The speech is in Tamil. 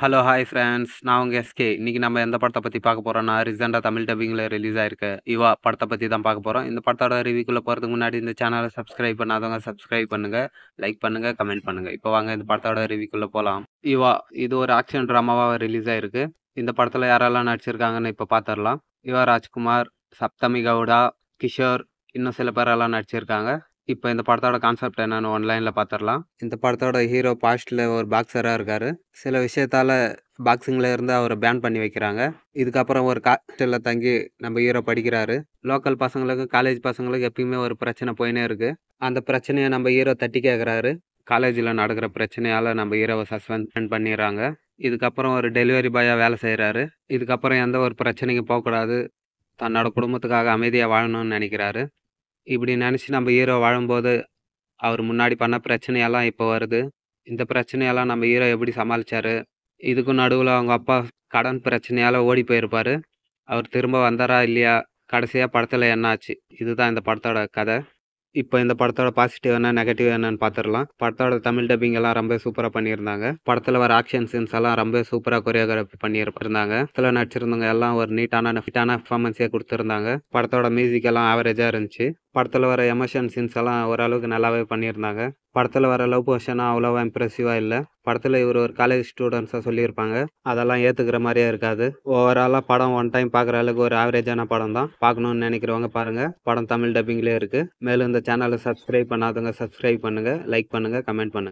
Hello, hi friends. நான் உங்க எஸ்கே. இன்னைக்கு நம்ம எந்த படத்த பத்தி பார்க்க போறோம்னா, ரீசென்ட்டா தமிழ் டப்பிங்ல ரிலீஸ் ஆயிருக்க "யுவா" படத்த பத்தி தான் பார்க்க போறோம். இந்த படத்தோட ரிவ்யூக்குள்ள போறதுக்கு முன்னாடி இந்த சேனல சப்ஸ்கிரைப் பண்ணாதவங்க சப்ஸ்கிரைப் பண்ணுங்க, லைக் பண்ணுங்க, கமெண்ட் பண்ணுங்க. இப்போ வாங்க இந்த படத்தோட ரிவ்யூக்குள்ள போலாம். "யுவா" இது ஒரு ஆக்ஷன் டிராமாவா ரிலீஸ் ஆயிருக்கு. இந்த படத்துல யாரெல்லாம் நடிச்சிருக்காங்கன்னு இப்ப பார்த்துரலாம். யுவா ராஜ்குமார், சப்தமி கவுடா, கிஷோர் இன்னும் சில பேரெல்லாம் நடிச்சிருக்காங்க. இப்ப இந்த படத்தோட கான்செப்ட் என்னன்னு ஒன்லைன்ல பார்த்துரலாம். இந்த படத்தோட ஹீரோ பாஸ்ட்ல ஒரு பாக்ஸரா இருக்காரு. சில விஷயத்தால பாக்ஸிங்ல இருந்து அவர பேன் பண்ணி வைக்கிறாங்க. இதுக்கப்புறம் ஒரு ஹாஸ்டல்ல தங்கி நம்ம ஹீரோ படிக்கிறாரு. லோக்கல் பசங்களுக்கு, காலேஜ் பசங்களுக்கு எப்பயுமே ஒரு பிரச்சனை போயின்னே இருக்கு. அந்த பிரச்சனைய நம்ம ஹீரோ தட்டி கேட்குறாரு. காலேஜ்ல நடக்கிற பிரச்சனையால நம்ம ஹீரோவ சஸ்பெண்ட் பண்ணிர்றாங்க. இதுக்கப்புறம் ஒரு டெலிவரி பாயா வேலை செய்றாரு. இதுக்கப்புறம் எந்த ஒரு பிரச்சனைக்கும் போக்கூடாது. தன்னோட குடும்பத்துக்காக அமைதியா வாழணும்னு நெனைக்கிறாரு. இப்படி நெனைச்சு நம்ம ஹீரோ வாழும்போது, அவர் முன்னாடி பண்ண பிரச்சனையெல்லாம் இப்ப வருது. இந்த பிரச்சனையெல்லாம் நம்ம ஹீரோ எப்படி சமாளிச்சாரு? இதுக்கும் நடுவுல அவங்க அப்பா கடன் பிரச்சனையால ஓடி போயிருப்பாரு. அவர் திரும்ப வந்தாரா? இல்லையா? கடைசியா படத்துல என்ன ஆச்சு? இதுதான் இந்த படத்தோட கதை. இப்ப இந்த படத்தோட பாசிட்டிவ் என்ன, நெகட்டிவ் என்னன்னு பார்த்துரலாம். படத்தோட தமிழ் டப்பிங் எல்லாம் ரொம்ப சூப்பரா பண்ணியிருந்தாங்க. படத்துல வர ஆக்ஷன் சீன்ஸ் எல்லாம் ரொம்ப சூப்பரா கொரியோகிராஃபி பண்ணியிருந்தாங்க. படத்துல நடிச்சிருந்தவங்க எல்லாம் ஒரு நீட்டான, ஃபிட்டான பெர்ஃபார்மன்ஸே குடுத்திருந்தாங்க. படத்தோட மியூசிக் எல்லாம் ஆவரேஜா இருந்துச்சு. படத்துல வர எமோஷன் சீன்ஸ் எல்லாம் ஓரளவுக்கு நல்லாவே பண்ணியிருந்தாங்க. படத்துல வர லவ் போர்ஷன் அவ்வளவா இம்ப்ரெசிவா இல்ல. படத்துல இவரு ஒரு காலேஜ் ஸ்டூடண்ட்ஸா சொல்லியிருப்பாங்க. அதெல்லாம் ஏத்துக்கிற மாரியே இருக்காது. ஓவராலா படம் ஒன் டைம் பார்க்குற அளவுக்கு ஒரு ஆவரேஜான படம் தான். பார்க்கணும்னு நினைக்கிறவங்க பாருங்க. படம் தமிழ் டப்பிங்லயே இருக்கு. மேலும் இந்த சேனலை சப்ஸ்கிரைப் பண்ணாதவங்க சப்ஸ்கிரைப் பண்ணுங்க, லைக் பண்ணுங்க, கமெண்ட் பண்ணுங்க.